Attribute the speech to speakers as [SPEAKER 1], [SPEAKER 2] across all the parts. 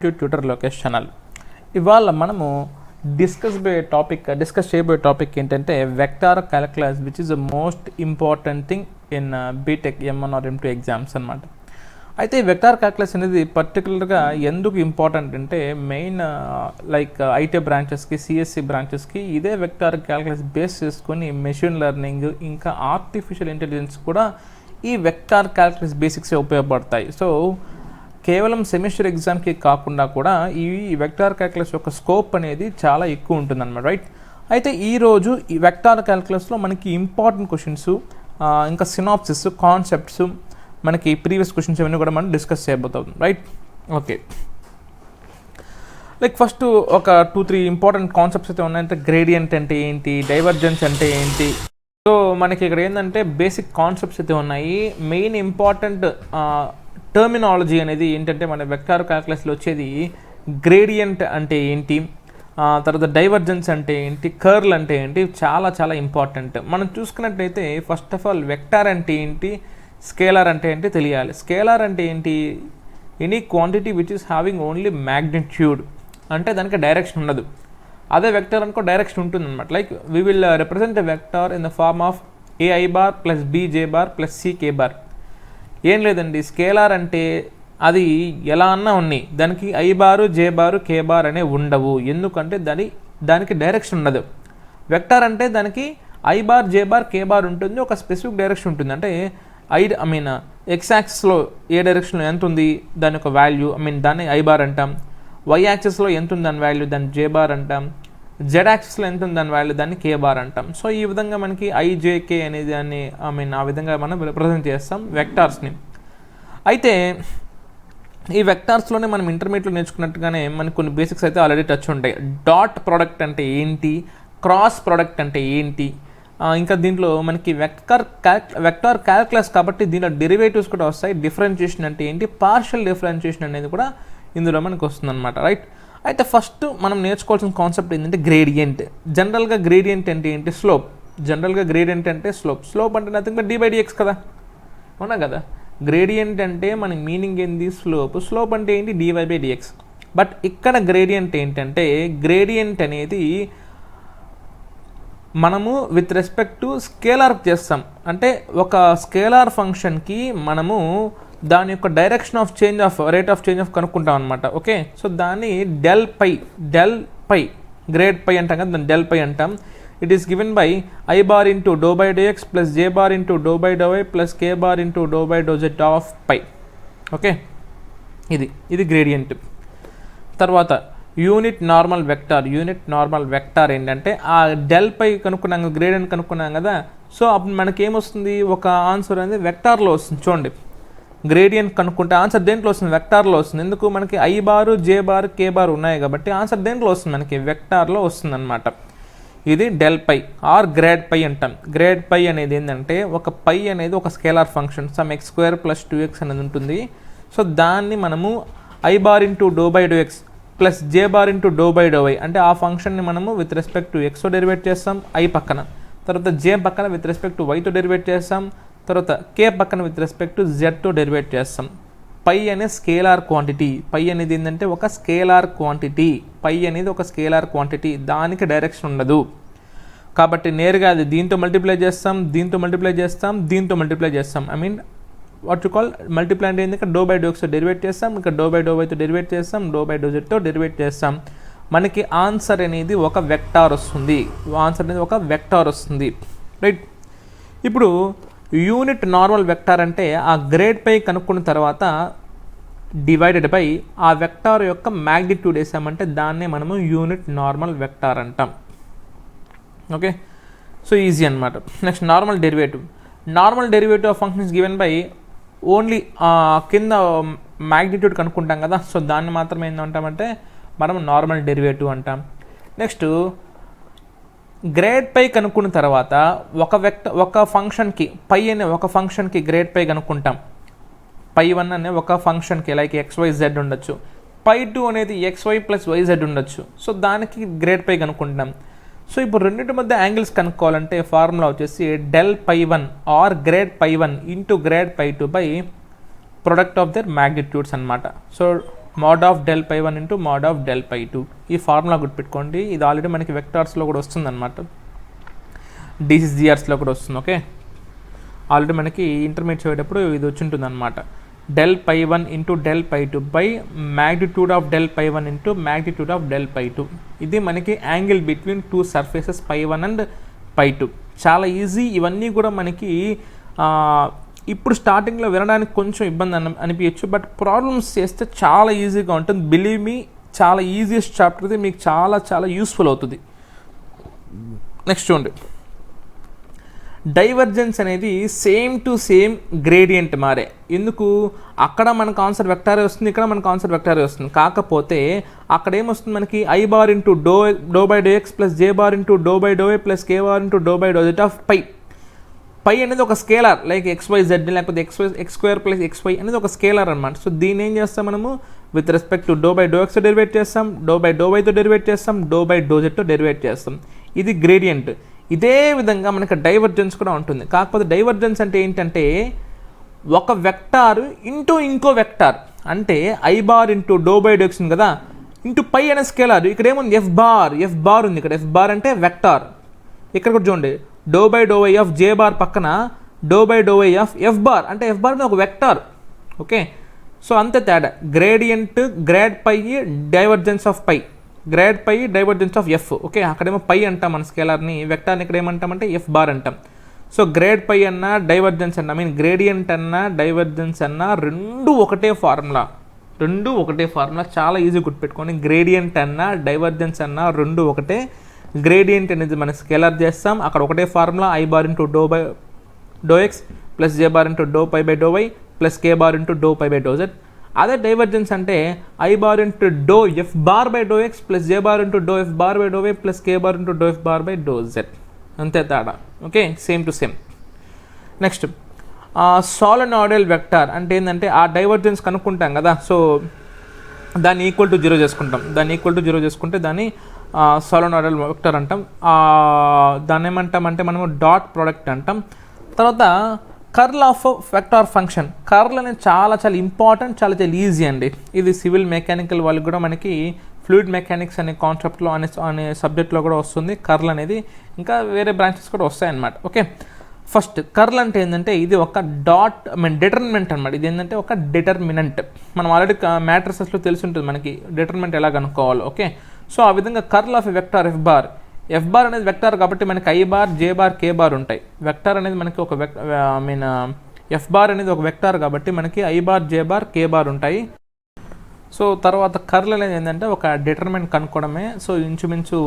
[SPEAKER 1] Tutor Lokesh channel. ఇవాళ మనము discuss చేయబోయే టాపిక్ ఏంటంటే vector calculus, which is the most important thing in BTech M1 or M2 exams అనమాట. అయితే వెక్టార్ క్యాలిక్యులస్ అనేది పర్టికులర్గా ఎందుకు ఇంపార్టెంట్ అంటే మెయిన్ లైక్ ఐటీ బ్రాంచెస్కి, సిఎస్సి బ్రాంచెస్కి ఇదే వెక్టార్ క్యాలిక్యులస్ బేస్ చేసుకొని మెషిన్ లెర్నింగ్ ఇంకా ఆర్టిఫిషియల్ ఇంటెలిజెన్స్ కూడా ఈ వెక్టార్ క్యాలిక్యులస్ బేసిక్సే ఉపయోగపడతాయి. సో కేవలం సెమిస్టర్ ఎగ్జామ్కి కాకుండా కూడా ఈ వెక్టార్ క్యాలిక్యులస్ యొక్క స్కోప్ అనేది చాలా ఎక్కువ ఉంటుందన్నమాట, రైట్. అయితే ఈరోజు ఈ వెక్టార్ క్యాలిక్యులస్లో మనకి ఇంపార్టెంట్ క్వశ్చన్స్, ఇంకా సినాప్సిస్, కాన్సెప్ట్స్, మనకి ప్రీవియస్ క్వశ్చన్స్ ఇవన్నీ కూడా మనం డిస్కస్ చేయబోతాం, రైట్. ఓకే, లైక్ ఫస్ట్ ఒక 2-3 ఇంపార్టెంట్ కాన్సెప్ట్స్ అయితే ఉన్నాయంటే గ్రేడియంట్ అంటే ఏంటి, డైవర్జెన్స్ అంటే ఏంటి. సో మనకి ఇక్కడ ఏంటంటే బేసిక్ కాన్సెప్ట్స్ అయితే ఉన్నాయి. మెయిన్ ఇంపార్టెంట్ టర్మినాలజీ అనేది ఏంటంటే మన వెక్టార్ క్యాలిక్యులస్లో వచ్చేది గ్రేడియంట్ అంటే ఏంటి, తర్వాత డైవర్జెన్స్ అంటే ఏంటి, కర్ల్ అంటే ఏంటి, చాలా చాలా ఇంపార్టెంట్. మనం చూసుకున్నట్లయితే ఫస్ట్ ఆఫ్ ఆల్ వెక్టార్ అంటే ఏంటి, స్కేలార్ అంటే ఏంటి తెలియాలి. స్కేలార్ అంటే ఏంటి, any quantity which is having only magnitude, అంటే దానికి డైరెక్షన్ ఉండదు. అదే వెక్టార్ అనుకో డైరెక్షన్ ఉంటుంది అనమాట. Like we will represent a vector in the form of AI bar plus BJ bar plus CK bar. ఏం లేదండి, స్కేలార్ అంటే అది ఎలా అన్నా ఉన్నాయి, దానికి I bar, J bar, K bar అనే ఉండవు. ఎందుకంటే దానికి డైరెక్షన్ ఉండదు. వెక్టార్ అంటే దానికి I bar, J bar, K bar ఉంటుంది, ఒక స్పెసిఫిక్ డైరెక్షన్ ఉంటుంది. అంటే ఎక్స్ యాక్సిస్లో ఏ డైరెక్షన్లో ఎంత ఉంది దాని యొక్క వాల్యూ, దాన్ని I బార్ అంటాం. Y యాక్సిస్లో ఎంత ఉంది దాని వాల్యూ, దాన్ని J బార్ అంటాం. Z యాక్సిస్లో ఎంత ఉంది దాని వాల్యూ, దాన్ని K బార్ అంటాం. సో ఈ విధంగా మనకి IJK అనేది దాన్ని ఆ విధంగా మనం రిప్రజెంట్ చేస్తాం వెక్టార్స్ని. అయితే ఈ వెక్టార్స్లోనే మనం ఇంటర్మీడియట్లో నేర్చుకున్నట్టుగానే మనకు కొన్ని బేసిక్స్ అయితే ఆల్రెడీ టచ్ ఉంటాయి. డాట్ ప్రోడక్ట్ అంటే ఏంటి, క్రాస్ ప్రోడక్ట్ అంటే ఏంటి, ఇంకా దీంట్లో మనకి వెక్టార్ క్యాలిక్యులస్ కాబట్టి దీంట్లో డెరివేటివ్స్ కూడా వస్తాయి. డిఫరెన్షియేషన్ అంటే ఏంటి, పార్షియల్ డిఫరెన్షియేషన్ అనేది కూడా ఇందులో మనకు వస్తుంది అనమాట, రైట్. అయితే ఫస్ట్ మనం నేర్చుకోవాల్సిన కాన్సెప్ట్ ఏంటంటే గ్రేడియంట్. జనరల్గా గ్రేడియంట్ అంటే ఏంటి, స్లోప్. జనరల్గా గ్రేడియంట్ అంటే స్లోప్ అంటే నథింగ్ బట్ d/dx కదా, అవునా కదా. గ్రేడియంట్ అంటే మన మీనింగ్ ఏంది, స్లోప్ అంటే ఏంటి, dy/dx. బట్ ఇక్కడ గ్రేడియంట్ ఏంటంటే గ్రేడియంట్ అనేది మనము విత్ రెస్పెక్ట్ టు స్కేలార్ చేస్తాం. అంటే ఒక స్కేలార్ ఫంక్షన్కి మనము దాని యొక్క direction of change of rate of change of కనుక్కుంటాం అనమాట. ఓకే, సో దాన్ని డెల్ పై గ్రేడ్ పై అంటాం కదా, దాన్ని డెల్ పై అంటాం. It is given by I bar into ∂/∂x plus J bar into ∂/∂y plus K bar into ∂/∂z of phi. Okay, ఇది గ్రేడియంట్. తర్వాత యూనిట్ నార్మల్ వెక్టార్ ఏంటంటే ఆ డెల్ పై కనుక్కున్నాం, gradient కనుక్కున్నాం కదా. సో అప్పుడు మనకేమొస్తుంది, ఒక ఆన్సర్ అనేది వెక్టార్లో వస్తుంది. చూడండి, గ్రేడియంట్ కనుక్కుంటే ఆన్సర్ దేంట్లో వస్తుంది, వెక్టార్లో వస్తుంది. ఎందుకు, మనకి I bar, J bar, K బారు ఉన్నాయి కాబట్టి ఆన్సర్ దేంట్లో వస్తుంది, మనకి వెక్టార్లో వస్తుంది అనమాట. ఇది del pi are grade phi అంటాం. గ్రేడ్ పై అనేది ఏంటంటే ఒక పై అనేది ఒక scalar function, some x² + 2x అనేది ఉంటుంది. సో దాన్ని మనము I bar into ∂/∂x plus J bar into ∂/∂y అంటే ఆ ఫంక్షన్ని మనము విత్ రెస్పెక్ట్ టు ఎక్స్తో డెరివేట్ చేస్తాం I పక్కన, తర్వాత J పక్కన విత్ రెస్పెక్ట్ టు వైతో డెరివేట్ చేస్తాం, తర్వాత K పక్కన విత్ రెస్పెక్ట్ టు జెడ్తో డెరివేట్ చేస్తాం. పై అనే స్కేలార్ క్వాంటిటీ, పై అనేది ఏంటంటే ఒక స్కేలార్ క్వాంటిటీ, దానికి డైరెక్షన్ ఉండదు కాబట్టి నేరుగా అది దీంతో మల్టిప్లై చేస్తాం, వాట్ యు కాల్ మల్టిప్లై అంటే ఏంటంటే ∂/∂xతో డెరివేట్ చేస్తాం, ఇంకా ∂/∂yతో డెరివేట్ చేస్తాం, ∂/∂zతో డెరివేట్ చేస్తాం. మనకి ఆన్సర్ అనేది ఒక వెక్టార్ వస్తుంది, రైట్. ఇప్పుడు యూనిట్ నార్మల్ వెక్టార్ అంటే ఆ గ్రేడ్ పై కనుక్కున్న తర్వాత డివైడెడ్ బై ఆ వెక్టార్ యొక్క మ్యాగ్నిట్యూడ్ వేసామంటే దాన్నే మనము యూనిట్ నార్మల్ వెక్టార్ అంటాం. ఓకే, సో ఈజీ అనమాట. Next normal derivative of function is given by only కింద మ్యాగ్నిట్యూడ్ కనుక్కుంటాం కదా, సో దాన్ని మాత్రమే ఏంటంటామంటే మనం నార్మల్ డెరివేటివ్ అంటాం. నెక్స్ట్ గ్రేడ్ పై కనుక్కున్న తర్వాత ఒక ఫంక్షన్కి పై అనే ఒక ఫంక్షన్కి గ్రేడ్ పై కనుక్కుంటాం. π1 అనే ఒక ఫంక్షన్కి లైక్ XYZ ఉండొచ్చు, π2 అనేది XY + YZ ఉండొచ్చు. సో దానికి గ్రేడ్ పై కనుక్కుంటాం. సో ఇప్పుడు రెండింటి మధ్య యాంగిల్స్ కనుక్కోవాలంటే ఫార్ములా వచ్చేసి del π1 or grad π1 into grad π2 by product of their magnitudes అనమాట. So mod of del pi 1 into mod of del phi 2. ఈ ఫార్ములా గుర్తుపెట్టుకోండి. ఇది ఆల్రెడీ మనకి వెక్టార్స్లో కూడా వస్తుంది అనమాట, DCGRస్లో కూడా వస్తుంది. ఓకే, ఆల్రెడీ మనకి ఇంటర్మీడియట్ చదివేటప్పుడు ఇది వచ్చి ఉంటుంది అనమాట. Del pi 1 into del phi 2 by magnitude of del pi 1 into magnitude of del phi 2. ఇది మనకి angle between two surfaces phi 1 and phi 2. చాలా ఈజీ. ఇవన్నీ కూడా మనకి ఇప్పుడు స్టార్టింగ్లో వినడానికి కొంచెం ఇబ్బంది అనిపించచ్చు, బట్ ప్రాబ్లమ్స్ చేస్తే చాలా ఈజీగా ఉంటుంది. బిలీవ్ మీ, చాలా ఈజియెస్ట్ చాప్టర్ ఇది, మీకు చాలా చాలా యూస్ఫుల్ అవుతుంది. నెక్స్ట్ చూడండి, డైవర్జెన్స్ అనేది సేమ్ టు సేమ్ గ్రేడియంట్ మారే. ఎందుకు? అక్కడ మనకు ఆన్సర్ వెక్టారే వస్తుంది, ఇక్కడ మనకు ఆన్సర్ వెక్టారే వస్తుంది. కాకపోతే అక్కడ ఏమొస్తుంది మనకి i bar into do by do X plus J bar into do by dou y plus K bar into do by do Z of phi. Phi అనేది ఒక స్కేలార్, లైక్ XYZ లేకపోతే ఎక్స్ స్క్వేర్ ప్లస్ XY అనేది ఒక scalar అనమాట. So దీన్ని ఏం చేస్తాం మనము with respect to do by do X derivate చేస్తాం, డో బై డో వైతో డెరివేట్ చేస్తాం, డో బై డో జెడ్తో డెరివేట్ చేస్తాం. ఇది గ్రేడియంట్. ఇదే విధంగా మనకి డైవర్జెన్స్ కూడా ఉంటుంది. కాకపోతే డైవర్జెన్స్ అంటే ఏంటంటే ఒక వెక్టార్ ఇంటూ ఇంకో వెక్టార్, అంటే I bar into do by do X ఉంది కదా, ఇంటూ పై అనే స్కేలార్. ఇక్కడ ఏముంది? ఎఫ్ బార్ ఉంది. ఇక్కడ ఎఫ్ బార్ అంటే వెక్టార్. ఇక్కడ కూడా చూడండి, dou by do why of j bar పక్కన dou by do why of F bar, అంటే ఎఫ్ బార్ ఒక వెక్టార్. ఓకే, సో అంతే తేడా. Gradient grad phi divergence of phi, grad phi divergence of f. Okay, అక్కడేమో phi అంటాం మన స్కేలార్ని, వెక్టార్ని ఇక్కడ ఏమంటామంటే ఎఫ్ బార్ అంటాం. సో గ్రేడ్ పై అన్నా డైవర్జెన్స్ అన్నా, గ్రేడియంట్ అన్నా డైవర్జెన్స్ అన్నా రెండు ఒకటే ఫార్ములా, చాలా ఈజీ గుర్తుపెట్టుకోండి. గ్రేడియంట్ అన్నా డైవర్జెన్స్ అన్నా రెండు ఒకటే. గ్రేడియంట్ అనేది మనం స్కేలార్ చేస్తాం, అక్కడ ఒకటే formula I bar into do by do X plus J bar into do pi by do why plus K bar into do pi by do z. అదే డైవర్జెన్స్ అంటే I bar into do f bar by do X plus J bar into do f bar by do why plus K bar into do f bar by do z. అంతే తేడా. Okay, same to same. Next సోలెనాయిడల్ vector అంటే ఏంటంటే ఆ divergence కనుక్కుంటాం కదా, so దాన్ని equal to zero చేసుకుంటాం. దాన్ని సోలెనాయిడల్ vector అంటాం. దాన్ని ఏమంటామంటే మనము డాట్ ప్రోడక్ట్ అంటాం. తర్వాత curl of vector function. Curl అనేది చాలా చాలా ఇంపార్టెంట్, చాలా చాలా ఈజీ అండి. ఇది సివిల్ మెకానికల్ వాళ్ళకి కూడా మనకి ఫ్లూయిడ్ మెకానిక్స్ అనే కాన్సెప్ట్లో అనే సబ్జెక్ట్లో కూడా వస్తుంది కర్ల్ అనేది. ఇంకా వేరే బ్రాంచెస్ కూడా వస్తాయన్నమాట. ఓకే, ఫస్ట్ కర్ల్ అంటే ఏంటంటే ఇది ఒక డిటర్మినెంట్ అనమాట. ఇది ఏంటంటే ఒక డిటర్మినెంట్. మనం ఆల్రెడీ మ్యాట్రిసెస్లో తెలిసి ఉంటుంది మనకి డిటర్మినెంట్ ఎలా కనుక్కోవాలి. ఓకే, సో ఆ విధంగా curl of vector F bar అనేది వెక్టార్ కాబట్టి మనకి i bar J bar K bar ఉంటాయి. వెక్టార్ అనేది మనకి ఒక ఎఫ్ బార్ అనేది ఒక వెక్టార్ కాబట్టి మనకి i bar J bar K bar ఉంటాయి. సో తర్వాత కర్ల్ అనేది ఏంటంటే ఒక డిటర్మినెంట్ కనుక్కోవడమే. సో ఇంచుమించు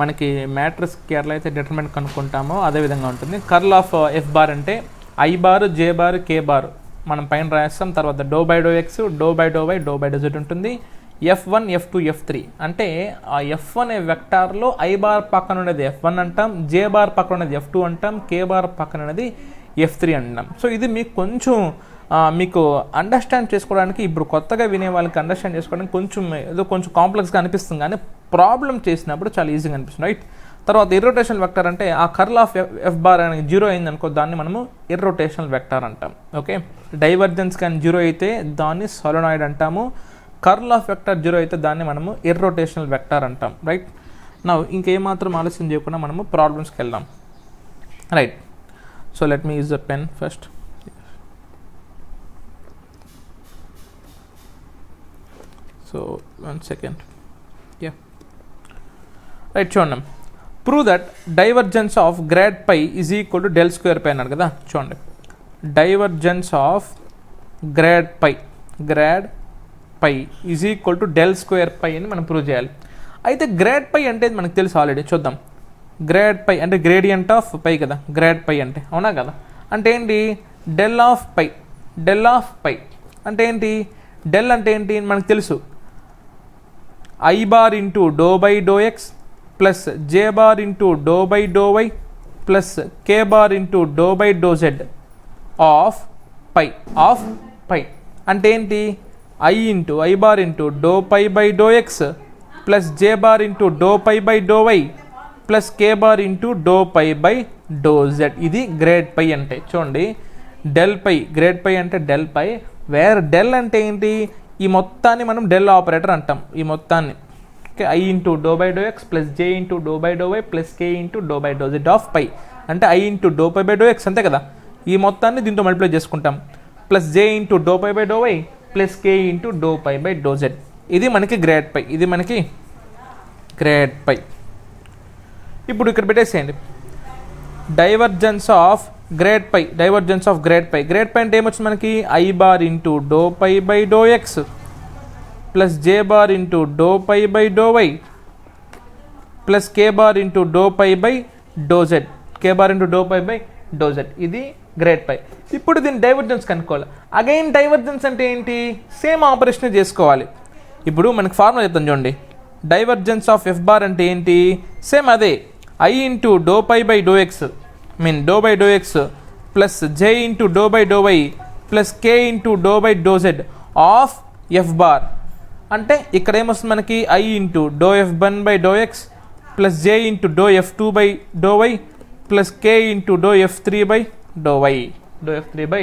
[SPEAKER 1] మనకి మ్యాట్రిక్స్కి ఎట్లయితే డిటర్మినెంట్ కనుక్కుంటామో అదే విధంగా ఉంటుంది. కర్ల్ ఆఫ్ ఎఫ్ బార్ అంటే I bar J bar K bar మనం పైన రాస్తాం. తర్వాత do by do X do by do why do by do Z ఉంటుంది. F1 F2 F3 అంటే ఆ F1 అనే వెక్టార్లో ఐ బార్ పక్కన ఉండేది F1 అంటాం, జే బార్ పక్కన ఉండేది F2 అంటాం, కే బార్ పక్కన ఉండేది F3 అంటాం. సో ఇది మీకు కొంచెం మీకు అండర్స్టాండ్ చేసుకోవడానికి, ఇప్పుడు కొత్తగా వినే వాళ్ళకి అండర్స్టాండ్ చేసుకోవడానికి కొంచెం కాంప్లెక్స్గా అనిపిస్తుంది, కానీ ప్రాబ్లం చేసినప్పుడు చాలా ఈజీగా అనిపిస్తుంది, రైట్. తర్వాత ఇర్రోటేషనల్ వెక్టార్ అంటే ఆ కర్ల్ ఆఫ్ ఎఫ్ బార్ అనేది జీరో అయింది అనుకో, దాన్ని మనము ఇర్రోటేషనల్ వెక్టార్ అంటాం. ఓకే, డైవర్జెన్స్ కానీ జీరో అయితే దాన్ని సోలెనాయిడ్ అంటాము. కర్ల్ ఆఫ్ వెక్టార్ జీరో అయితే దాన్ని మనము ఇర్రోటేషనల్ వెక్టార్ అంటాం, రైట్. నా ఇంకేమాత్రం ఆలస్యం చేయకుండా మనము ప్రాబ్లమ్స్కి వెళ్దాం, right. So let me use the pen first. So 1 second. Right, చూడండి. Prove that divergence of grad phi is equal to del square phi అన్నాడు కదా. చూడండి, divergence of grad phi is equal to del square phi అని మనం prove చేయాలి. అయితే grad పై అంటే మనకు తెలుసు ఆల్రెడీ, చూద్దాం. గ్రాడ్ పై అంటే గ్రేడియంట్ ఆఫ్ పై కదా, గ్రాడ్ పై అంటే, అవునా కదా. అంటే ఏంటి? డెల్ ఆఫ్ పై అంటే ఏంటి? డెల్ అంటే ఏంటి మనకు తెలుసు, i bar into do by do X plus J bar into do by do why plus K bar into do by do Z of phi అంటే ఏంటి? I bar into do pi by do X plus J bar into do pi by do why plus K bar into do pi by do Z. ఇది grad phi అంటే. చూడండి, del phi, grad phi అంటే del పై, wear del అంటే ఏంటి? ఈ మొత్తాన్ని మనం del operator అంటాం. ఈ మొత్తాన్ని okay, I into do by do X plus J into do by do why plus K into do by do Z of phi. అంటే I into do pi by do x అంతే కదా, ఈ మొత్తాన్ని దీంతో multiply చేసుకుంటాం. Plus J into do pi by do why plus K into do pi by do Z. ఇది మనకి grad phi, ఇది మనకి గ్రేడ్ పై. ఇప్పుడు ఇక్కడ పెట్టేసేయండి divergence of grad phi, divergence of grad phi. Grad phi అంటే ఏమొచ్చింది మనకి, i bar into do pi by do X plus J bar into do pi by do why plus K bar into do pi by do z, k bar into do pi by do Z. ఇది grad phi. ఇప్పుడు దీని divergence కనుక్కోవాలి. Again divergence అంటే ఏంటి, same operation చేసుకోవాలి. ఇప్పుడు మనకి formula చెప్తాను చూడండి, డైవర్జెన్స్ ఆఫ్ ఎఫ్ బార్ అంటే ఏంటి, సేమ్ అదే I into do pi by do X mean do by do X plus J into do by do why plus K into do by do Z of F bar. అంటే ఇక్కడ ఏమొస్తుంది మనకి, I into do F one by do X plus J into do F two by do why plus K into do F three by do why, do F three by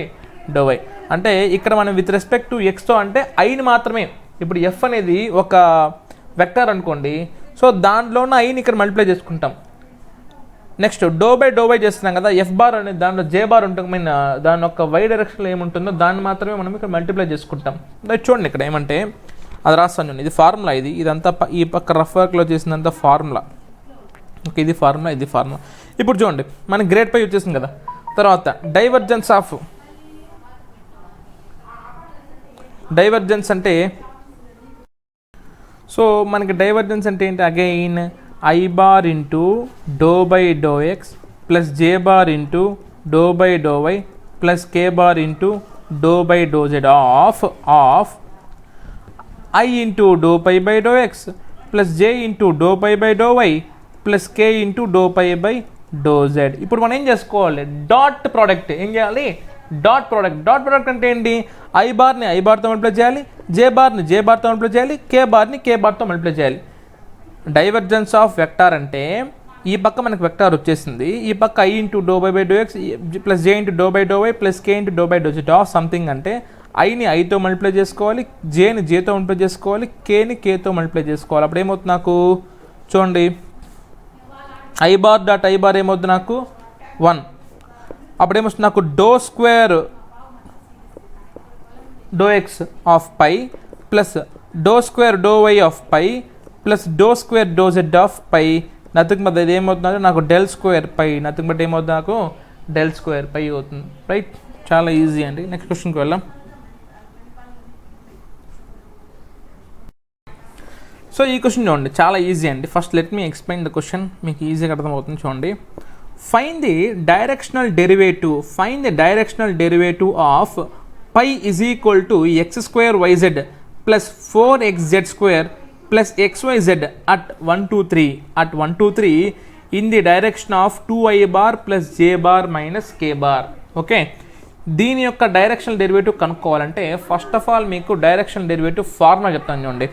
[SPEAKER 1] do Y. అంటే ఇక్కడ మనం with respect to ఎక్స్తో అంటే ఐని మాత్రమే, ఇప్పుడు F అనేది ఒక vector అనుకోండి, so దాంట్లోనే ఐని ఇక్కడ మల్టిప్లై చేసుకుంటాం. Next do by do Y చేస్తున్నాం కదా, ఎఫ్ బార్ అనేది దాంట్లో జే బార్ ఉంటుంది, మీన్ దాని యొక్క వై డైరెక్షన్లో ఏముంటుందో దాన్ని మాత్రమే మనం ఇక్కడ మల్టిప్లై చేసుకుంటాం. చూడండి ఇక్కడ ఏమంటే అది రాస్తాను చూడండి, ఇది ఫార్ములా, ఇదంతా ఈ పక్క రఫ్ వర్క్లో చేసినంత ఫార్ములా. ఓకే, ఇది ఫార్ములా, ఇది ఫార్ములా. ఇప్పుడు చూడండి మనకి గ్రేడ్ పై వచ్చేసింది కదా. తర్వాత డైవర్జెన్స్ అంటే, సో మనకి డైవర్జెన్స్ అంటే ఏంటి, again I bar into do by do X plus J bar into do by do why plus K bar into do by do Z of I into do pi by do X plus J into do pi by do why plus K into do pi by do Z. ఇప్పుడు మనం ఏం చేసుకోవాలి, dot product ఏం చేయాలి, dot product. Dot product అంటే ఏంటి, I బార్ని I బార్తో మల్టిప్లై చేయాలి, జే బార్ని జే బార్తో మల్టిప్లై చేయాలి, కే బార్ని కే బార్తో మల్టిప్లై చేయాలి. డైవర్జెన్స్ ఆఫ్ వెక్టార్ అంటే ఈ పక్క మనకు వెక్టార్ వచ్చేసింది, ఈ పక్క I into do by by do X plus J into do by do why plus K into do by do Z of something. అంటే ఐని ఐతో మల్టిప్లై చేసుకోవాలి, జేని జేతో మల్టిప్లై చేసుకోవాలి, కేని కేతో మల్టిప్లై చేసుకోవాలి. అప్పుడు ఏమవుతుంది నాకు చూడండి, I bar dot I bar ఏమవుతుంది నాకు 1. అప్పుడు ఏమొస్తుంది నాకు do square do X of phi plus do square do why of phi plus do square do Z of phi. Nothing but ఇది ఏమవుతుందంటే నాకు del square phi, nothing but ఏమవుతుంది నాకు డెల్ స్క్వేర్ పై అవుతుంది. రైట్, చాలా ఈజీ అండి. Next క్వశ్చన్కి వెళ్దాం. సో ఈ క్వశ్చన్ చూడండి, చాలా ఈజీ అండి. First let me explain the question, మీకు ఈజీగా అర్థమవుతుంది. చూడండి, find the directional derivative of phi is equal to X square YZ plus 4xz square plus xyz at 1 2 3 in the direction of 2i bar plus J bar minus k bar. Okay, దీని యొక్క directional derivative కనుక్కోవాలంటే first of all మీకు directional derivative formula చెప్తాను చూడండి.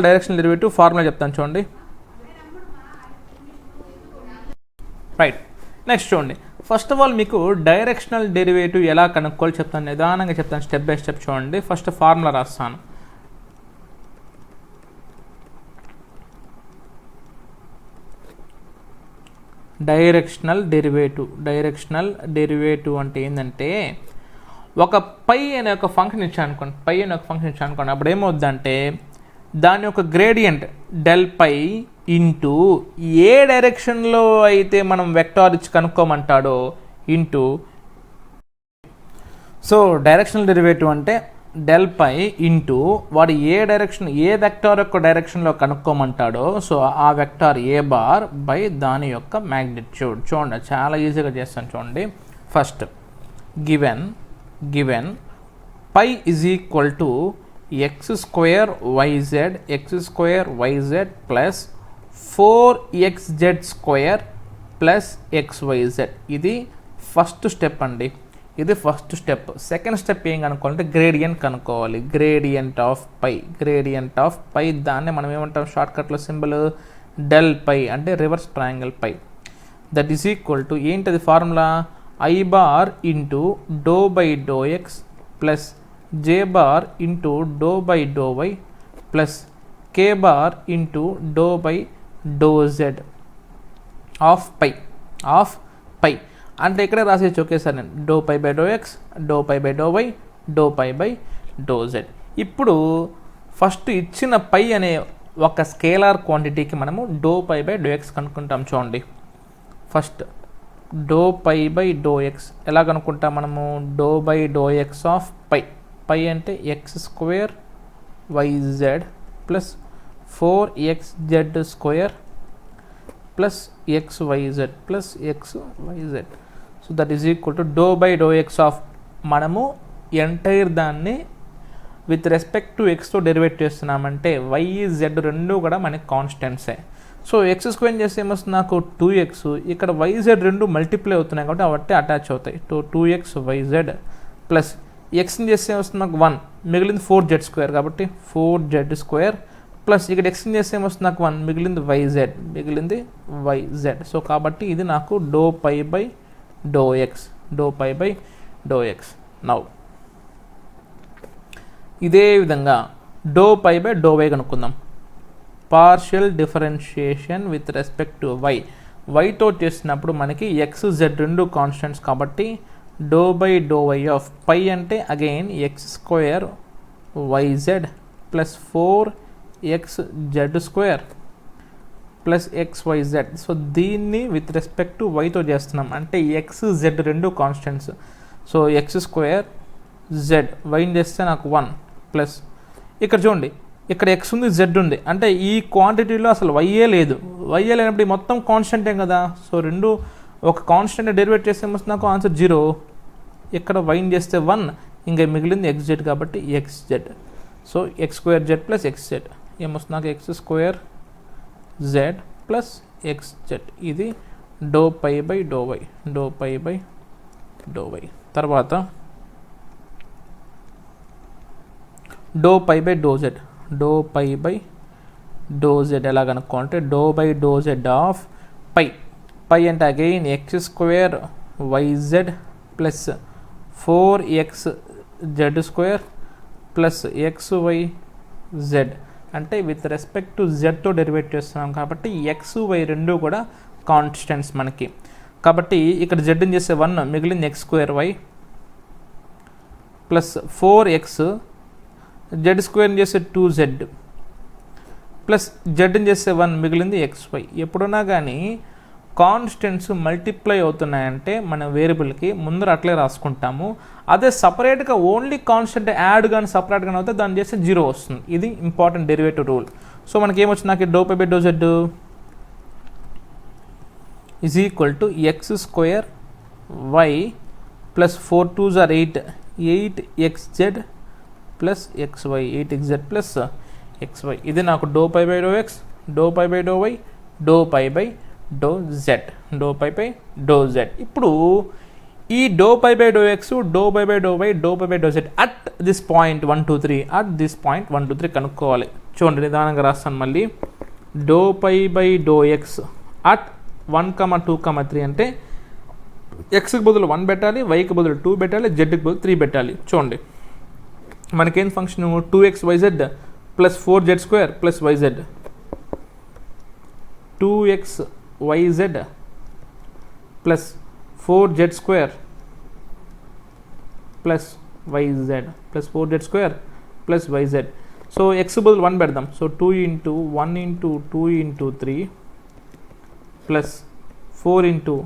[SPEAKER 1] Directional derivative formula చెప్తాను చూడండి. Right, next చూడండి. First of all మీకు డైరెక్షనల్ డెరివేటివ్ ఎలా కనుక్కోవాలి చెప్తాను, నిదానంగా చెప్తాను, స్టెప్ బై స్టెప్ చూడండి. ఫస్ట్ ఫార్ములా రాస్తాను. డైరెక్షనల్ డెరివేటివ్ అంటే ఏంటంటే, ఒక పై అనే ఒక ఫంక్షన్ ఇచ్చాను అనుకోండి, అప్పుడు ఏమవుద్దంటే దాని యొక్క గ్రేడియంట్ డెల్ పై ఇంటూ ఏ డైరెక్షన్లో అయితే మనం వెక్టార్ ఇచ్చి కనుక్కోమంటాడో ఇంటూ. సో డైరెక్షనల్ డెరివేటివ్ అంటే డెల్ పై ఇంటూ వాడు ఏ వెక్టార్ యొక్క డైరెక్షన్లో కనుక్కోమంటాడో, సో ఆ వెక్టార్ ఏ బార్ బై దాని యొక్క మ్యాగ్నిట్యూడ్. చూడండి, చాలా ఈజీగా చేస్తాను చూడండి. First given phi is equal to X square YZ plus 4xz square plus xyz. ఇది ఫస్ట్ స్టెప్ అండి, ఇది ఫస్ట్ స్టెప్. సెకండ్ స్టెప్ ఏం కనుక్కోవాలంటే గ్రేడియంట్ కనుక్కోవాలి. గ్రేడియంట్ ఆఫ్ పై దాన్ని మనం ఏమంటాం షార్ట్కట్లో సింబల్ డెల్ పై, అంటే reverse triangle phi. That is equal to ఏంటది formula, I bar into do by do X plus j bar into dou by dou y plus k bar into dou by dou z of phi అంటే ఇక్కడే రాసేసి ఒకేసారి నేను dou pi by do X, do pi by do why, do pi by do Z. ఇప్పుడు first ఇచ్చిన phi అనే ఒక scalar క్వాంటిటీకి మనము dou pi by do X కనుక్కుంటాం. చూడండి, first dou pi by do x ఎలా కనుక్కుంటాం మనము? Dou by do X of phi అంటే x square YZ plus 4xz square plus xyz plus xyz. So that is equal to do by do X of మనము entire దాన్ని with respect to ఎక్స్తో derivate చేస్తున్నామంటే Y Z రెండు కూడా మనకి కాన్స్టెంట్సే. So x square చేస్తే ఏమొస్తుంది నాకు 2x, ఇక్కడ వైజెడ్ రెండు మల్టిప్లై అవుతున్నాయి కాబట్టి అవట్టే అటాచ్ అవుతాయి. 2xyz ప్లస్ ఎక్స్ని చేస్తే ఏమొస్తుంది నాకు 1, మిగిలింది 4z స్క్వేర్ కాబట్టి 4z స్క్వేర్ ప్లస్ ఇక్కడ ఎక్స్చేంజ్ చేస్తే ఏమొస్తుంది నాకు 1, మిగిలింది వైజెడ్. సో కాబట్టి ఇది నాకు do pi by do x. Now ఇదే విధంగా dou pi by do y కనుక్కుందాం. Partial differentiation with respect to వైతో చేసినప్పుడు మనకి ఎక్స్ జెడ్ రెండు కాన్స్టెంట్స్ కాబట్టి dou by do why of phi అంటే again x square YZ plus 4xz square plus xyz. So దీన్ని విత్ రెస్పెక్ట్ టు వైతో చేస్తున్నాం అంటే ఎక్స్ జెడ్ రెండు constants. So x square z వైని చేస్తే నాకు 1 ప్లస్ ఇక్కడ చూడండి ఇక్కడ ఎక్స్ ఉంది జెడ్ ఉంది అంటే ఈ క్వాంటిటీలో అసలు వైయే లేదు. వైయే లేనప్పుడు మొత్తం కాన్స్టెంటే కదా. సో రెండు ఒక కాన్స్టెంట్ డెరివేట్ చేస్తే ఏమొస్తుంది నాకు ఆన్సర్ 0. ఇక్కడ వైని చేస్తే 1, ఇంకా మిగిలింది xz కాబట్టి xz. So x square Z plus xz ఏమొస్తుంది నాకు x square Z plus xz. ఇది do pi by do y. తర్వాత do pi by do z ఎలా కనుక్కోవాలంటే dou by do Z of phi అంటే again x square YZ plus 4xz square plus xyz అంటే with respect to జెడ్తో derivate చేస్తున్నాం కాబట్టి xy రెండు కూడా కాన్స్టెంట్స్ మనకి. కాబట్టి ఇక్కడ జెడ్ని చేసే 1, మిగిలింది x square why plus 4x, z స్క్వేర్ని చేసే 2z ప్లస్ జెడ్ని చేసే 1, మిగిలింది xy. ఎప్పుడున్నా కానీ కాన్స్టెంట్స్ మల్టిప్లై అవుతున్నాయంటే మన వేరియబుల్కి ముందర అట్లే రాసుకుంటాము. అదే సపరేట్గా ఓన్లీ కాన్స్టెంట్ యాడ్ కానీ సపరేట్ కానీ అవుతే దాన్ని చేస్తే 0 వస్తుంది. ఇది ఇంపార్టెంట్ డెరివేటివ్ రూల్. సో మనకి ఏమొచ్చింది నాకు do pi by do Z is equal to X square why plus 4 2s are 8xz plus xy 8xz plus xy. ఇది నాకు do pi by do X, do pi by do why, do pi by do Z. ఇప్పుడు ఈ do pi by do X, do pi by do why, do pi by do Z at this point 1 2 3 కనుక్కోవాలి. చూడండి నిదానంగా రాస్తాను మళ్ళీ. Do pi by do X at 1 2 3 అంటే ఎక్స్కి బదులు 1 పెట్టాలి, వైకి బదులు 2 పెట్టాలి, జెడ్కి బదులు 3 పెట్టాలి. చూడండి మనకేం function 2xyz plus 4z square plus yz, 2xyz plus 4z square plus yz plus 4z square plus yz. So X బదులు 1 పెడదాం. సో 2 ఇంటూ 1 into 2 into 3 plus 4 into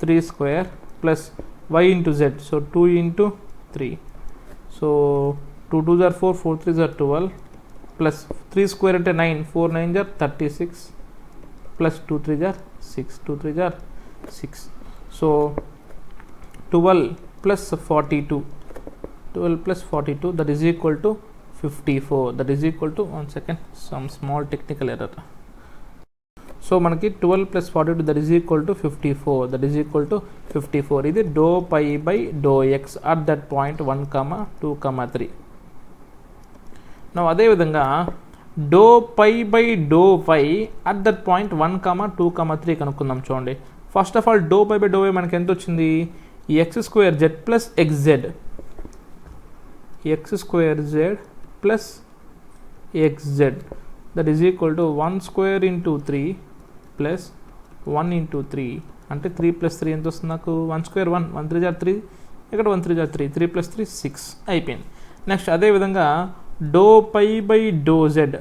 [SPEAKER 1] 3 square plus y into z. So 2 into 3. So 2 2s are 4, 4 3s are 12 plus 3 square అంటే 9, 4 9s are 36 plus 2 3s are 6, 2 3s are 6. So 12 plus 42, 12 plus 42 that is equal to 54. that is equal to, one second, some small technical error. So మనకి 12 plus 42 that is equal to 54, that is equal to 54. ఇది do pi by do X at that point 1 2 3. నా అదేవిధంగా do pi by do Y at that point 1 2 3 కనుక్కుందాం. చూడండి first of all do pi by do Y మనకి ఎంత వచ్చింది, X square Z plus X Z X square Z plus xz that is equal to 1 square into 3 plus 1 into 3 అంటే 3 plus 3 ఎంత వస్తుంది నాకు 1 square 1 1 3 3 ఇక్కడ 1 3 3 3 ప్లస్ 3 6 అయిపోయింది. నెక్స్ట్ అదేవిధంగా do pi by do Z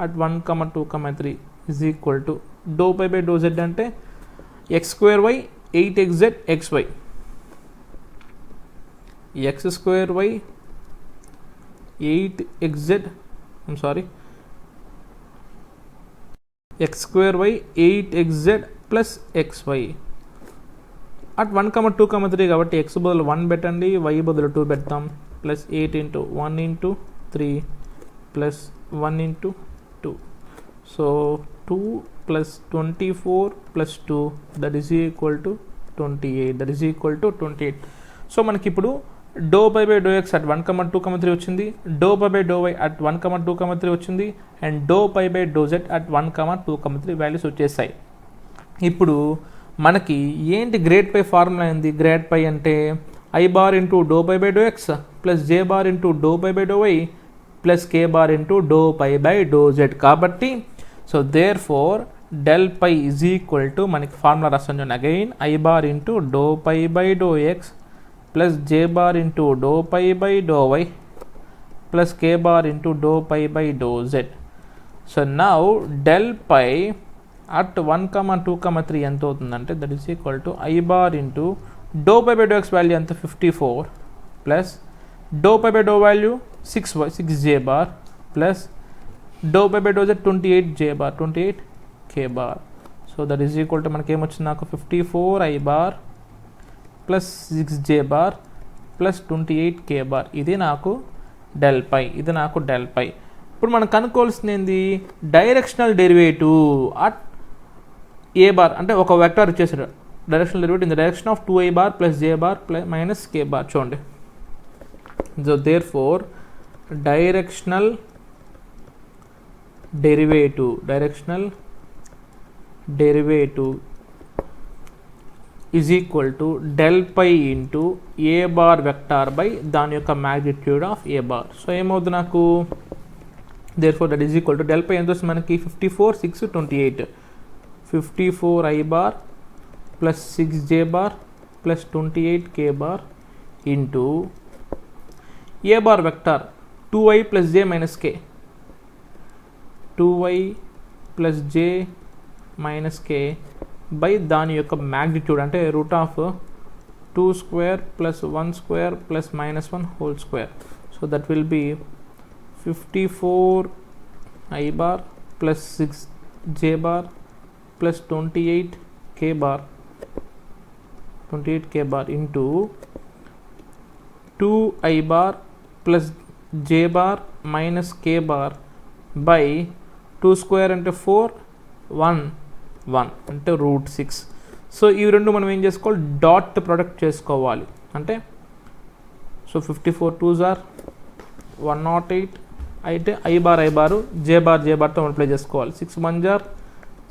[SPEAKER 1] at 1, 2, 3 is equal to dou pi by do Z అంటే x square y 8xz xy x square y 8xz x square y 8xz plus xy at 1, 2, 3 కాబట్టి x బదులు 1 పెట్టండి, y బదులు 2 పెడతాం, plus 8 into 1 into 3 plus 1 into 2, so 2 plus 24 plus 2 that is equal to 28. So మనకి ఇప్పుడు do pi by do X at 1, 2, 3 వచ్చింది, do pi by do Y at 1, 2, 3 వచ్చింది, and do pi by do Z at 1, 2, 3 values వచ్చేసాయి. ఇప్పుడు మనకి ఏంటి grad phi formula ఏంది? Grad phi అంటే I bar into do pi by do X plus J bar into do pi by do why plus K bar into do pi by do z. కాబట్టి so therefore del phi is equal to మనకి formula రాస్తాను చూడండి again, I bar into do pi by do x plus j bar into dou pi by dou y plus k bar into dou pi by dou z. So now del pi at 1, 2, 3 ఎంత అవుతుందంటే that is equal to I bar into dou pi by dou x value ఎంత 54 plus dou pi by dou value 6j bar plus dou pi by dou z 28j bar 28k bar. So that is equal to మనకి ఏమొచ్చింది నాకు 54 I bar plus 6j bar plus 28k bar. ఇది నాకు del pi, ఇప్పుడు మనం కనుక్కోవాల్సింది ఏంది? Directional derivative at A bar అంటే ఒక వెక్టార్ ఇచ్చేసాడు, directional derivative in the direction of 2i bar plus j bar minus k bar. చూడండి, so therefore directional derivative is equal to del pi into A bar vector by దాని యొక్క magnitude of A bar. So ఏమవుతుంది నాకు? Therefore that is equal to del పై ఎంత వస్తుంది మనకి 54, 6, 28, 54 I bar plus 6j bar plus 28k bar into A bar vector 2i plus j minus k, 2i plus j minus k by దాని యొక్క magnitude అంటే root of 2 square plus 1 square plus minus 1 whole square. So that will be 54 I bar plus 6j bar plus 28k bar into 2i bar plus j bar minus k bar by 2 square అంటే 4, 1 అంటే route 6. So ఈ రెండు మనం ఏం చేసుకోవాలి? Dot product చేసుకోవాలి. అంటే so 54 2s are 108 అయితే ఐ బారు జే బార్తో మల్టిప్లై చేసుకోవాలి. 6 1s are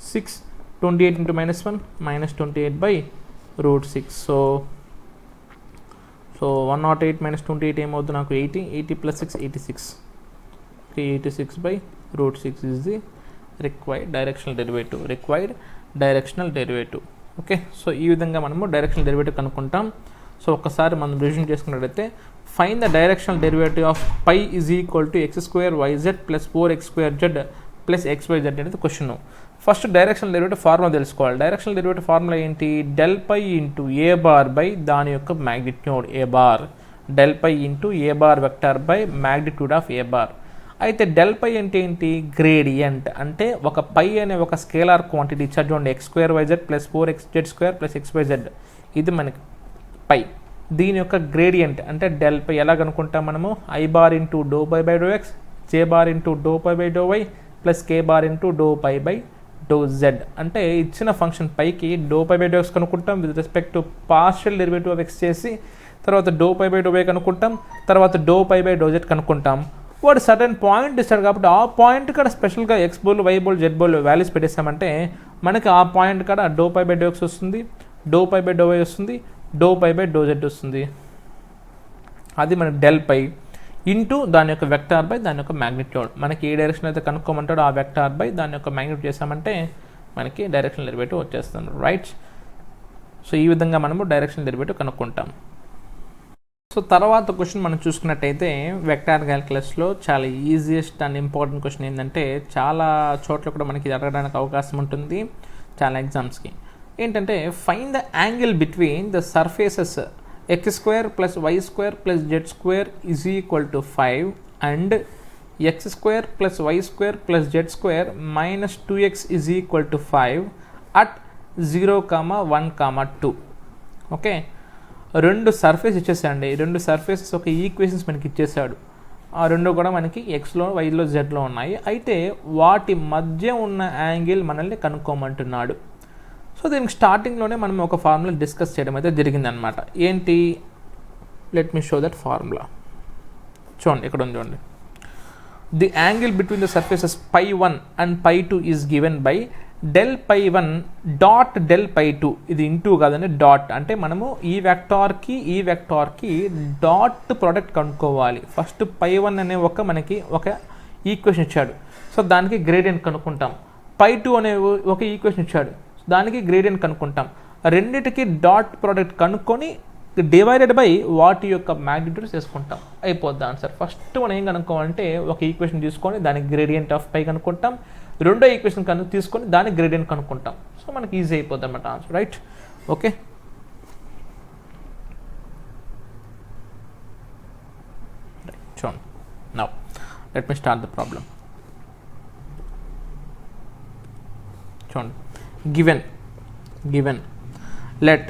[SPEAKER 1] 6, 28 into -1 -28 by root 6. So 108 - 28 ఏమవుతుంది నాకు 80 plus 6 86, 86 by root 6 is the required directional derivative. Okay, so ఈ విధంగా మనము డైరెక్షనల్ డెరివేటివ్ కనుక్కుంటాం. సో ఒకసారి మనం రివిజన్ చేసుకున్నట్లయితే find the directional derivative of phi is equal to x2yz plus 4x2z plus xyz అనేది question. First directional derivative formula తెలుసుకోవాలి. Directional derivative formula ఏంటి? Del pi into A bar by దాని యొక్క magnitude A bar, del pi into A bar vector by magnitude of A bar. అయితే del phi అంటే ఏంటి? Gradient. అంటే ఒక పై అనే ఒక స్కేలార్ క్వాంటిటీ ఇచ్చారు చూడండి, x2yz plus 4xz2 plus xyz, ఇది మనకి పై. దీని యొక్క గ్రేడియంట్ అంటే డెల్ పై ఎలా కనుక్కుంటాం మనము? I bar into do pi by do X, J bar into do pi by do why plus K bar into do pi by do Z. అంటే ఇచ్చిన ఫంక్షన్ పైకి do pi by do X కనుక్కుంటాం with respect to partial derivative of X చేసి, తర్వాత do pi by do Y కనుక్కుంటాం, తర్వాత do pi by do Z కనుక్కుంటాం. వాడు సర్టెన్ పాయింట్ ఇస్తాడు కాబట్టి ఆ పాయింట్ కాడ స్పెషల్గా ఎక్స్ బోల్, వై బోల్, జెడ్ బోల్ వాల్యూస్ పెట్టేస్తామంటే మనకి ఆ పాయింట్ కాడ do pi by do X వస్తుంది, do pi by do Y వస్తుంది, do pi by do Z వస్తుంది. అది మన డెల్ పై. ఇంటూ దాని యొక్క వెక్టార్ బై దాని యొక్క మ్యాగ్నిట్యూడ్. మనకి ఏ డైరెక్షన్ అయితే కనుక్కోమంటాడో ఆ వెక్టార్ బై దాని యొక్క మ్యాగ్నిట్యూడ్ చేసామంటే మనకి డైరెక్షన్ డెరివేటివ్ వచ్చేస్తుంది, రైట్. సో ఈ విధంగా మనము డైరెక్షన్ డెరివేటివ్ కనుక్కుంటాం. సో తర్వాత క్వశ్చన్ మనం చూసుకున్నట్టయితే వెక్టార్ క్యాల్కులస్లో చాలా ఈజియెస్ట్ అండ్ ఇంపార్టెంట్ క్వశ్చన్ ఏంటంటే చాలా చోట్ల కూడా మనకి ఇది అడగడానికి అవకాశం ఉంటుంది చాలా ఎగ్జామ్స్కి. ఏంటంటే find the angle between the surfaces x² + y² + z² is equal to 5 and x² + y² + z² - 2x is equal to 5 at 0, 1, 2. Okay, రెండు సర్ఫేస్ ఇచ్చేసాయండి. రెండు సర్ఫేసెస్ ఒక ఈక్వేషన్స్ మనకి ఇచ్చేసాడు. ఆ రెండు కూడా మనకి ఎక్స్లో, వైలో, జెడ్లో ఉన్నాయి. అయితే వాటి మధ్య ఉన్న యాంగిల్ మనల్ని కనుక్కోమంటున్నాడు. సో దీనికి స్టార్టింగ్లోనే మనం ఒక ఫార్ములా డిస్కస్ చేయడం అయితే జరిగిందనమాట. ఏంటి, let me show that formula. చూడండి, ఇక్కడ ఉంది చూడండి. The angle between the surfaces π1 and π2 is given by del π1 dot del π2. ఇది ఇంటూ కాదండి, డాట్. అంటే మనము ఈ వెక్టార్కి డాట్ ప్రోడక్ట్ కనుక్కోవాలి. ఫస్ట్ π1 అనే మనకి ఒక ఈక్వేషన్ ఇచ్చాడు. సో దానికి గ్రేడియంట్ కనుక్కుంటాం. π2 అనే ఒక ఈక్వేషన్ ఇచ్చాడు, దానికి గ్రేడియంట్ కనుక్కుంటాం. రెండిటికి డాట్ ప్రోడక్ట్ కనుక్కొని డివైడెడ్ బై వాటి యొక్క మ్యాగ్నిట్యూడ్ చేసుకుంటాం, అయిపోద్ది ఆన్సర్. ఫస్ట్ మనం ఏం కనుక్కోవాలంటే ఒక ఈక్వేషన్ తీసుకొని దానికి గ్రేడియంట్ ఆఫ్ π కనుక్కుంటాం. రెండో ఈక్వేషన్ తీసుకొని దానికి గ్రేడియంట్ కనుక్కుంటాం. సో మనకి ఈజీ అయిపోద్ది అన్నమాట ఆన్సర్, రైట్. ఓకే, చూడండి. Now let me start the problem. చూడండి, గివెన్ లెట్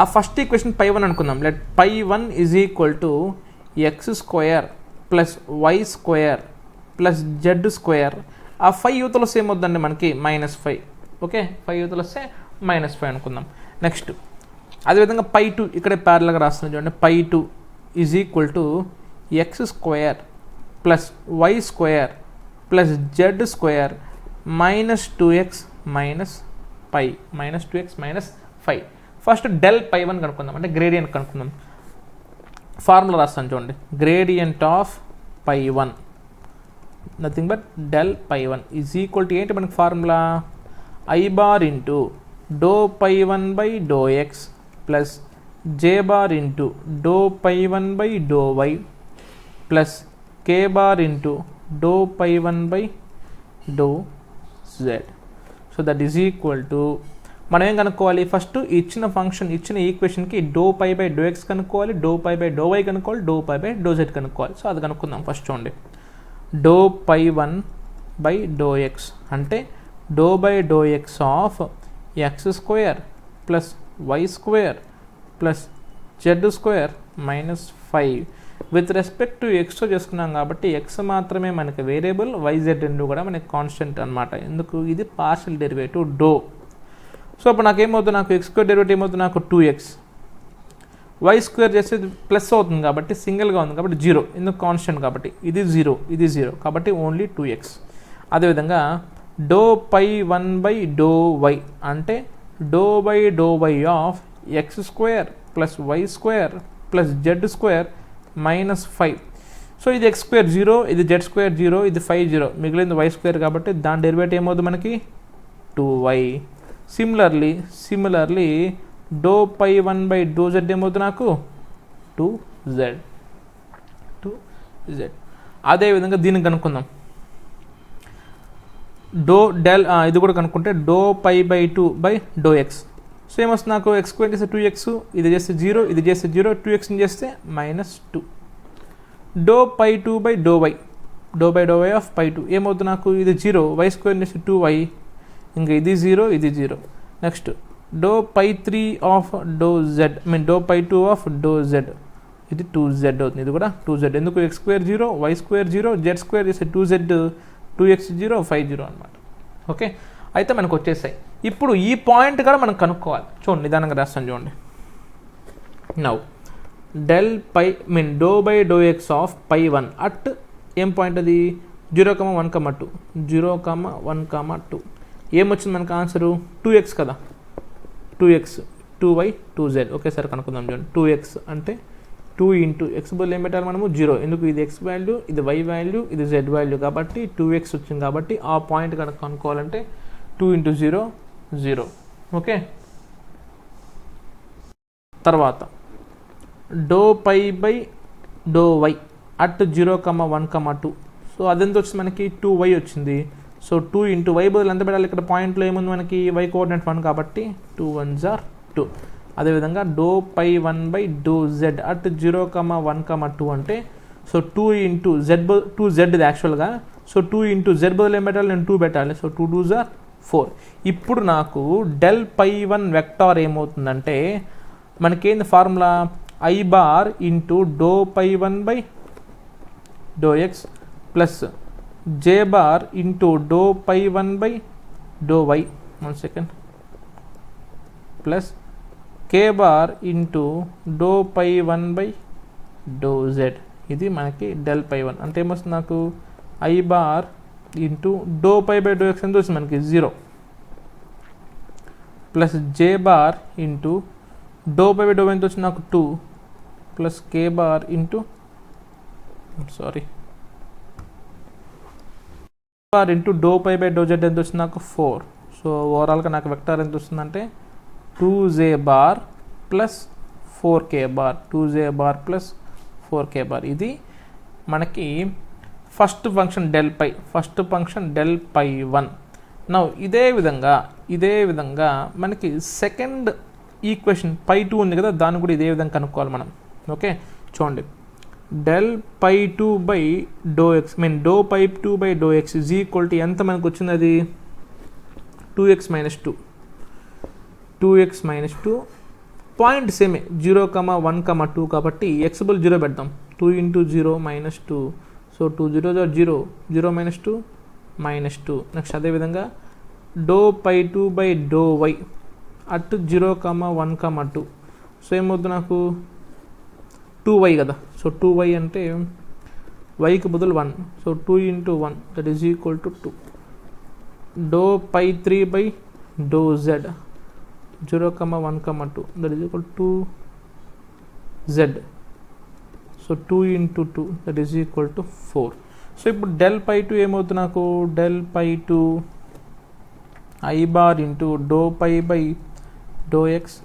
[SPEAKER 1] ఆ ఫస్ట్ ఈక్వేషన్ π1 అనుకుందాం. Let π1 is equal to x² + y² + z². ఆ 5 యూతలు వస్తే ఏమవుతుందండి మనకి -5. ఓకే, 5 యూతలు వస్తే -5 అనుకుందాం. నెక్స్ట్ అదేవిధంగా π2 ఇక్కడే ప్యారల్గా రాస్తుంది చూడండి. π2 is equal to x² + y² + z² - 2x - π -2x - 5. First del π1 కనుక్కుందాం, అంటే గ్రేడియంట్ కనుక్కుందాం. ఫార్ములా రాస్తాను చూడండి. Gradient of π1 nothing but del π1 is equal to ఏంటి మనకి formula, i bar into do π1 by do X plus j bar into do π1 by do why plus k bar into do π1 by do z. So that is equal to మనం ఏం కనుక్కోవాలి, first ఇచ్చిన function ఇచ్చిన ఈక్వేషన్కి do π by do X కనుక్కోవాలి, do π by do Y కనుక్కోవాలి, do π by do z కనుక్కోవాలి. So అది కనుక్కుందాం. ఫస్ట్ చూడండి, డో π1 బై డో ఎక్స్ అంటే do by do X of x² + y² + z² - 5. With respect to ఎక్స్తో చేసుకున్నాం కాబట్టి ఎక్స్ మాత్రమే మనకి వేరియబుల్, YZ రెండు కూడా మనకి కాన్స్టెంట్ అనమాట. ఎందుకు, ఇది పార్షియల్ డెరివేటివ్ డో. సో అప్పుడు నాకేమవుతుంది, నాకు x² డెరివేటివ్ ఏమవుతుంది, నాకు 2x. y² చేస్తే ప్లస్ అవుతుంది కాబట్టి సింగిల్గా ఉంది కాబట్టి 0, ఎందుకు కాన్స్టెంట్ కాబట్టి. ఇది 0, ఇది 0 కాబట్టి ఓన్లీ 2x. అదేవిధంగా డో π1 బై డో వై అంటే do by do why of x² + y² + z² - 5. So ఇది x² 0, ఇది z² 0, ఇది 5 0, మిగిలింది y² కాబట్టి దాని డెరివేటివ్ ఏమవుతుంది మనకి 2y. Similarly do π1 by do z ఏమవుతుంది నాకు 2z. అదేవిధంగా దీన్ని కనుక్కుందాం. డో డెల్ ఇది కూడా కనుక్కుంటే do π/2 by do X. So ఏమొస్తుంది నాకు x² చేస్తే 2x, ఇది చేస్తే 0, ఇది చేస్తే 0, 2xని చేస్తే -2. Do π2 by do why, do by do why of π2 ఏమవుతుంది నాకు, ఇది 0, y² చేస్తే 2y, ఇంకా ఇది 0, ఇది 0. Next do π3 of do z, do π2 of do z, ఇది 2z అవుతుంది, ఇది కూడా 2z. ఎందుకు x² 0, y² 0, z² చేస్తే 2z, 2x 0, 5 0 అనమాట. ఓకే, అయితే మనకు వచ్చేసాయి. ఇప్పుడు ఈ పాయింట్ కూడా మనం కనుక్కోవాలి. చూడండి, నిదానంగా రాస్తాను చూడండి. Now del pi do by do X of π1 at ఏం పాయింట్ అది 0, 1, 2, 0, 1, 2. ఏమొచ్చింది మనకు ఆన్సరు 2x కదా, 2x, 2y, 2z. ఒకేసారి కనుక్కుందాం చూడండి. 2x అంటే 2 ఇంటూ ఎక్స్ బదులు ఏం పెట్టాలి మనము 0, ఎందుకు ఇది ఎక్స్ వాల్యూ, ఇది వై వాల్యూ, ఇది జెడ్ వాల్యూ కాబట్టి 2x వచ్చింది కాబట్టి ఆ పాయింట్ కనుక కనుక్కోవాలంటే 2 ఇంటూ 0 0. ఓకే, తర్వాత do pi by do Y at 0, 1, 2. So అదెంత వచ్చింది మనకి 2y వచ్చింది. సో 2 ఇంటూ వై బదులు ఎంత పెట్టాలి, ఇక్కడ పాయింట్లో ఏముంది మనకి y కోఆర్డినేట్ 1 కాబట్టి 2 1s are 2. అదేవిధంగా do pi 1 by do Z at 0, 1, 2 అంటే సో 2 ఇంటూ జెడ్ 2z ఇది యాక్చువల్గా. సో 2 ఇంటూ జెడ్ బదులు ఏం పెట్టాలి, నేను 2 పెట్టాలి. So 2 2s are 4. ఇప్పుడు నాకు డెల్ పై 1 వెక్టార్ ఏమవుతుందంటే మనకేంది formula, I bar into do pi 1 by do X plus J bar into do pi 1 by do Y 1 second plus K bar into do pi 1 by do Z. ఇది మనకి del పై 1 అంటే ఏమొస్తుంది నాకు I bar into do pi by do X ఎంత వస్తుంది మనకి 0 plus J bar into do pi by do Y ఎంత వచ్చింది నాకు 2 plus K bar into bar into do pi by do Z ఎంత వచ్చింది నాకు 4. సో ఓవరాల్గా నాకు వెక్టార్ ఎంత వస్తుందంటే 2z bar plus 4k bar 2z bar plus 4k bar. ఇది మనకి ఫస్ట్ ఫంక్షన్ డెల్ పై 1. నౌ ఇదే విధంగా మనకి సెకండ్ ఈక్వేషన్ పై 2 ఉంది కదా, దాన్ని కూడా ఇదే విధంగా కనుక్కోవాలి మనం. ఓకే, చూడండి, del phi 2 by do X do phi 2 by do X is equal to ఎంత మనకు వచ్చింది, అది 2x - 2. 2x - 2 పాయింట్ సేమే 0, 1, 2 కాబట్టి ఎక్స్ బదులు 0 పెడతాం. 2 ఇంటూ 0 - 2. సో 2 0 0 0 - 2 -2. నెక్స్ట్ అదేవిధంగా do phi 2 by do Y at 0, 1, 2. So ఏమవుతుంది నాకు 2y కదా. సో 2y అంటే వైకి బదులు 1. సో 2 ఇంటూ 1 that is equal to 2. Do phi 3 by do Z 0, 1, 2 that is equal to 2z. So 2 ఇంటూ 2 that is equal to 4. So ఇప్పుడు del phi 2 ఏమవుతుంది నాకు, del phi 2 I bar into do pi by do X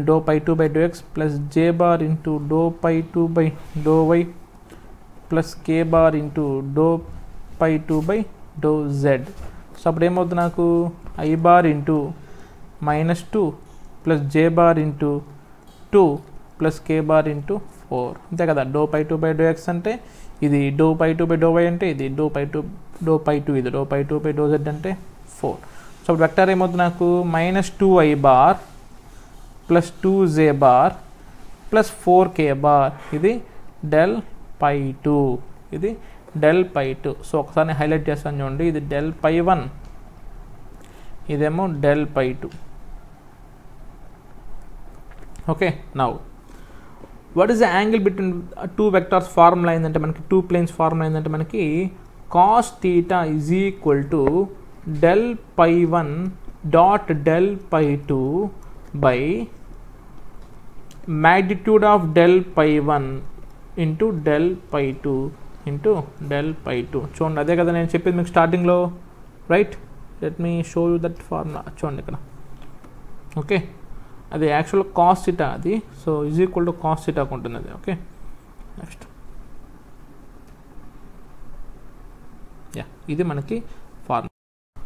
[SPEAKER 1] do phi 2 by do X plus J bar into do phi 2 by do why plus K bar into do phi 2 by do Z. So అప్పుడు ఏమవుతుంది నాకు I bar into -2 plus J bar into 2 plus K bar into 4. అంతే కదా. Do phi 2 by do X అంటే ఇది, do phi 2 by do Y అంటే ఇది, do phi 2 ఇది, do phi 2 by do Z అంటే 4. సో అప్పుడు వెక్టర్ ఏమవుతుంది నాకు -2i bar plus 2z bar plus 4k bar. ఇది డెల్ పై 2, ఇది డెల్ పై 2. సో ఒకసారి హైలైట్ చేస్తాను చూడండి, ఇది డెల్ పై 1, ఇదేమో del phi 2. Okay, now what is the angle between 2 vectors formula ఏంటంటే మనకి 2 ప్లేన్స్ ఫార్ములా ఏంటంటే మనకి cos theta is equal to del pi 1 dot del phi 2 by magnitude of del pi 1 into del pi 2 into del pi 2. చూడండి, అదే కదా నేను చెప్పింది మీకు స్టార్టింగ్లో, right? Let me show you that formula. చూడండి ఇక్కడ. ఓకే, అది యాక్చువల్ కాస్ థీటా అది. So is equal to cos థీటాకు ఉంటుంది అది. ఓకే, నెక్స్ట్ ఇది మనకి ఫార్ములా.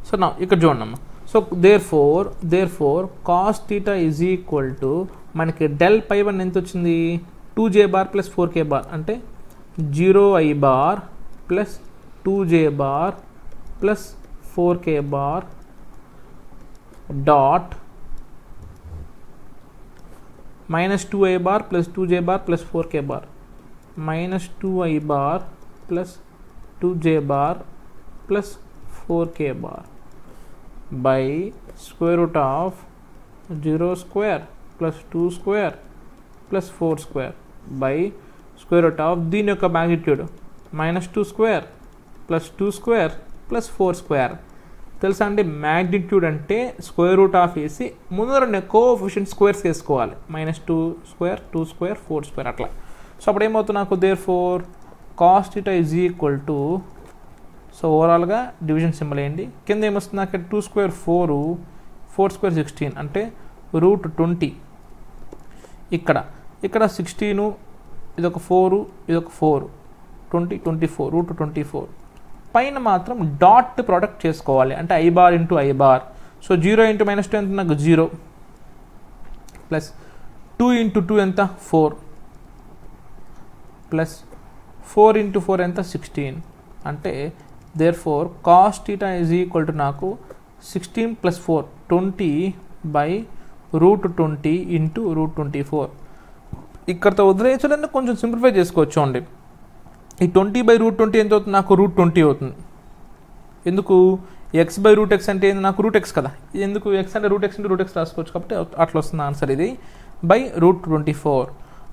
[SPEAKER 1] సో నా ఇక్కడ చూడండి అమ్మా. So therefore cos theta is equal to మనకి డెల్ పై 1 ఎంత వచ్చింది, 2j bar plus 4k bar అంటే 0i bar plus 2j bar plus 4k bar dot -2i bar plus 2j bar plus 4k bar -2i bar plus 2j bar plus 4k bar by square root of 0 square plus 2 square plus 4 square by square root of దీని యొక్క magnitude -2 square plus 2 square plus 4 square. తెలుసా అండి, magnitude అంటే square root of వేసి ముందు రెండు coefficient squares వేసుకోవాలి. -2 square 2 square 4 square అట్లా. సో అప్పుడు ఏమవుతుంది నాకు therefore cos theta is equal to, so ఓవరాల్గా డివిజన్ సింబల్ వేయండి. కింద ఏమొస్తుంది నాకు 2 స్క్వేర్ 4, 4 స్క్వేర్ 16 అంటే √20. ఇక్కడ 16, ఇదొక 4, ఇదొక 4, 20, 24, √24. పైన మాత్రం డాట్ ప్రోడక్ట్ చేసుకోవాలి, అంటే I bar into I bar. So 0 into -2 ఎంత నాకు 0, ప్లస్ 2 ఇంటూ 2 ఎంత 4, ప్లస్ 4 ఇంటూ 4 ఎంత 16. అంటే therefore cos theta is equal to నాకు 16 + 4 20/√20 ఇంటూ √24. ఇక్కడతో వదిలేయచ్చు, కొంచెం సింప్లిఫై చేసుకోవచ్చు అండి. ఈ 20/√20 ఎంత అవుతుంది నాకు √20 అవుతుంది. ఎందుకు x/√x అంటే ఏంది నాకు √x కదా, ఎందుకు x అంటే √x ఇంటూ √x రాసుకోవచ్చు కాబట్టి అట్లా వస్తుంది ఆన్సర్. ఇది /√24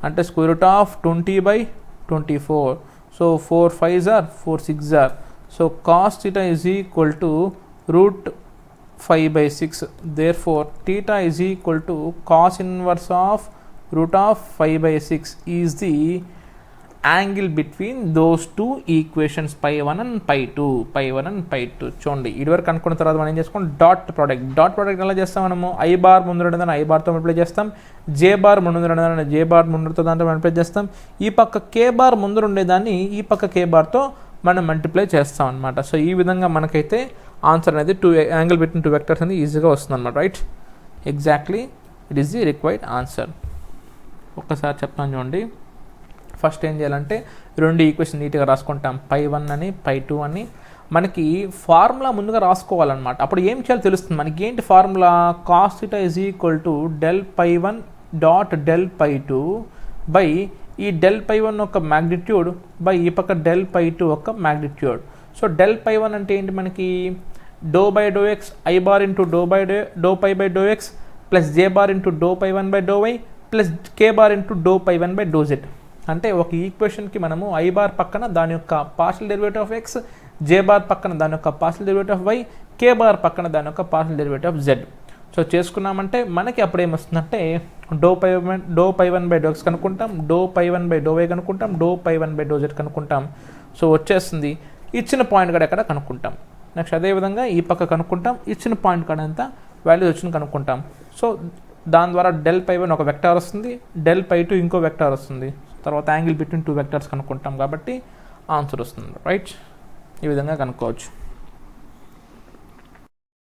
[SPEAKER 1] అంటే √20/24. So 4 5s are 4 6s are. So cos theta is equal to √5/6. Therefore theta is equal to cos inverse of √5/6 is the angle between those two equations pi1 and pi2. చూడండి ఇదివరకు అనుకున్న తర్వాత మనం ఏం చేసుకోండి, డాట్ ప్రోడక్ట్ ఎలా చేస్తాం మనము, ఐ బార్ ముందు ఉండదని ఐ బార్తో మల్టిప్లై చేస్తాం, జే బార్ ముందు ఉండదని జే బార్ ముందుతో దాంతో మల్టిప్లై చేస్తాం, ఈ పక్క కే బార్ ముందు ఉండేదాన్ని ఈ పక్క కే బార్తో మనం మల్టిప్లై చేస్తాం అనమాట. సో ఈ విధంగా మనకైతే ఆన్సర్ అనేది యాంగిల్ బిట్వీన్ 2 వెక్టర్స్ అనేది ఈజీగా వస్తుంది అనమాట. Right, exactly it is the required answer. ఒక్కసారి చెప్తాను చూడండి. ఫస్ట్ ఏం చేయాలంటే 2 ఈక్వేషన్ నీట్గా రాసుకుంటాం, pi1 అని pi2 అని. మనకి ఫార్ములా ముందుగా రాసుకోవాలన్నమాట. అప్పుడు ఏం చేయాలో తెలుస్తుంది మనకి. ఏంటి formula, cos theta is equal to ∇pi1 dot ∇pi2 by ఈ ∇pi1 యొక్క మ్యాగ్నిట్యూడ్ బై ఈ పక్క ∇pi2 యొక్క మ్యాగ్నిట్యూడ్. సో ∇pi1 అంటే ఏంటి మనకి, ∂x I bar into ∂π/∂x plus J bar into ∂π1/∂y plus K bar into ∂π1/∂z. అంటే ఒక ఈక్వేషన్కి మనము ఐ బార్ పక్కన దాని యొక్క partial derivative of X, J bar పక్కన దాని యొక్క partial derivative of Y, K bar పక్కన దాని యొక్క partial derivative of Z. So చేసుకున్నామంటే మనకి అప్పుడు ఏమొస్తుందంటే ∂π1/∂x కనుక్కుంటాం, ∂π1/∂y కనుక్కుంటాం, ∂π1/∂z కనుక్కుంటాం. సో వచ్చేస్తుంది. ఇచ్చిన పాయింట్ కాడ ఎక్కడ కనుక్కుంటాం. నెక్స్ట్ అదేవిధంగా ఈ పక్క కనుక్కుంటాం, ఇచ్చిన పాయింట్ కాడ ఎంత వాల్యూస్ వచ్చింది కనుక్కుంటాం. సో దాని ద్వారా ∇pi1 ఒక వెక్టార్ వస్తుంది, ∇pi2 ఇంకో వెక్టార్ వస్తుంది. తర్వాత యాంగిల్ బిట్వీన్ 2 వెక్టర్స్ కనుక్కుంటాం కాబట్టి ఆన్సర్ వస్తుంది. రైట్, ఈ విధంగా కనుక్కోవచ్చు.